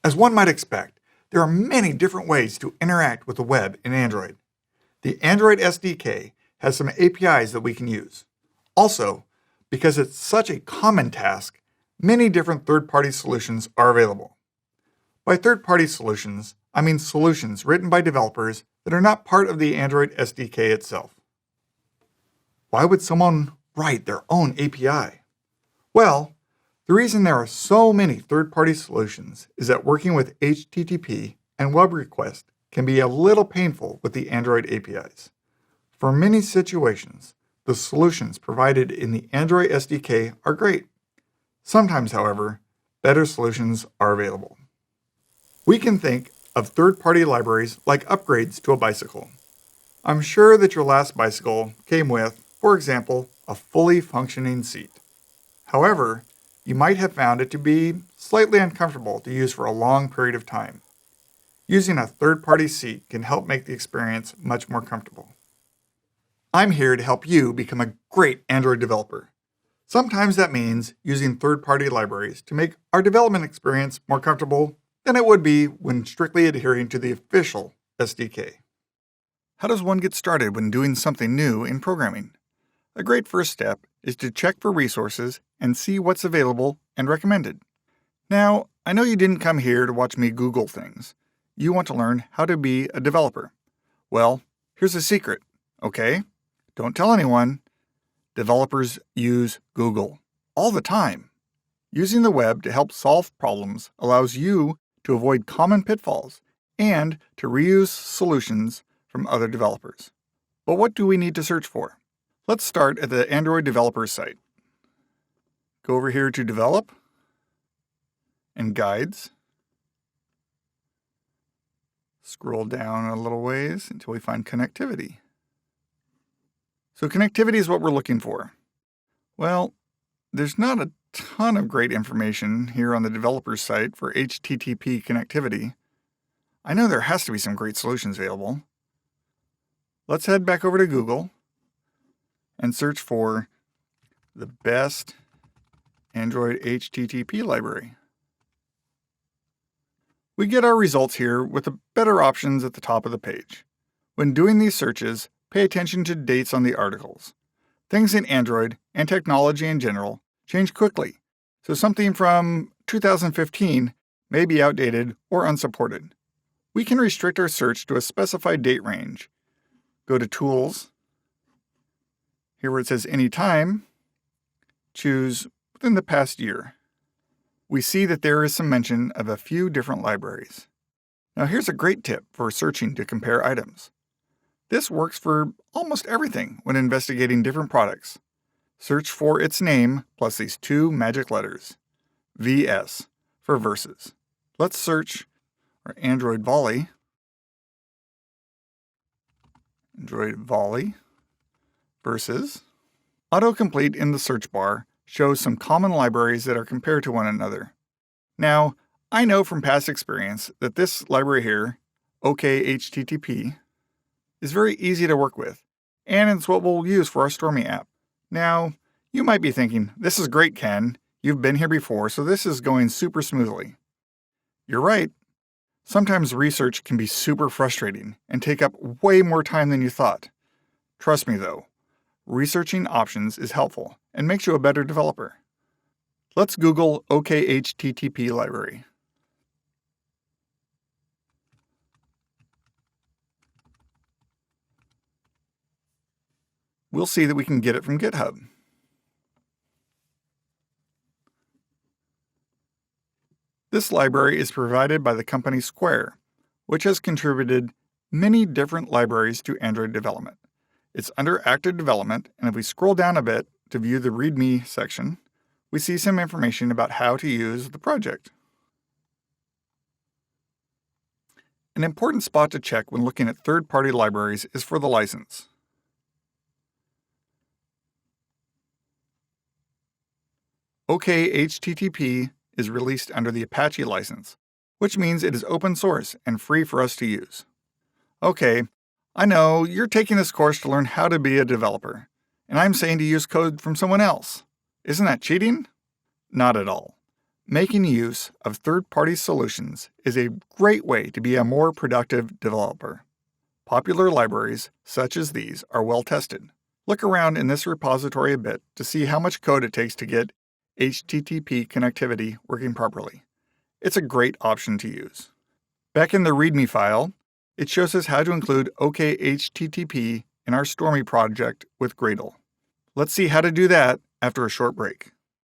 As one might expect, there are many different ways to interact with the web in Android. The Android SDK has some APIs that we can use. Also, because it's such a common task, many different third-party solutions are available. By third-party solutions, I mean solutions written by developers that are not part of the Android SDK itself. Why would someone write their own API? Well, the reason there are so many third-party solutions is that working with HTTP and web requests can be a little painful with the Android APIs. For many situations, the solutions provided in the Android SDK are great. Sometimes, however, better solutions are available. We can think of third-party libraries like upgrades to a bicycle. I'm sure that your last bicycle came with, for example, a fully functioning seat. However, you might have found it to be slightly uncomfortable to use for a long period of time. Using a third-party seat can help make the experience much more comfortable. I'm here to help you become a great Android developer. Sometimes that means using third-party libraries to make our development experience more comfortable than it would be when strictly adhering to the official SDK. How does one get started when doing something new in programming? A great first step is to check for resources and see what's available and recommended. Now, I know you didn't come here to watch me Google things. You want to learn how to be a developer. Well, here's a secret, okay? Don't tell anyone. Developers use Google all the time. Using the web to help solve problems allows you to avoid common pitfalls and to reuse solutions from other developers. But what do we need to search for? Let's start at the Android developers site. Go over here to Develop and Guides. Scroll down a little ways until we find Connectivity. So connectivity is what we're looking for. Well, there's not a ton of great information here on the developer's site for HTTP connectivity. I know there has to be some great solutions available. Let's head back over to Google and search for the best Android HTTP library. We get our results here with the better options at the top of the page. When doing these searches, pay attention to dates on the articles. Things in Android and technology in general change quickly, so something from 2015 may be outdated or unsupported. We can restrict our search to a specified date range. Go to Tools. Here where it says Anytime, choose Within the past year. We see that there is some mention of a few different libraries. Now here's a great tip for searching to compare items. This works for almost everything when investigating different products. Search for its name plus these two magic letters, VS, for versus. Let's search for Android Volley. Android Volley versus. Autocomplete in the search bar shows some common libraries that are compared to one another. Now, I know from past experience that this library here, OKHTTP, is very easy to work with, and it's what we'll use for our Stormy app. Now, you might be thinking, this is great, Ken. You've been here before, so this is going super smoothly. You're right. Sometimes research can be super frustrating and take up way more time than you thought. Trust me though, researching options is helpful and makes you a better developer. Let's Google OKHTTP library. We'll see that we can get it from GitHub. This library is provided by the company Square, which has contributed many different libraries to Android development. It's under active development, and if we scroll down a bit to view the README section, we see some information about how to use the project. An important spot to check when looking at third-party libraries is for the license. OKHTTP is released under the Apache license, which means it is open source and free for us to use. Okay, I know you're taking this course to learn how to be a developer, and I'm saying to use code from someone else. Isn't that cheating? Not at all. Making use of third-party solutions is a great way to be a more productive developer. Popular libraries, such as these, are well tested. Look around in this repository a bit to see how much code it takes to get HTTP connectivity working properly. It's a great option to use. Back in the README file, it shows us how to include OKHTTP in our Stormy project with Gradle. Let's see how to do that after a short break.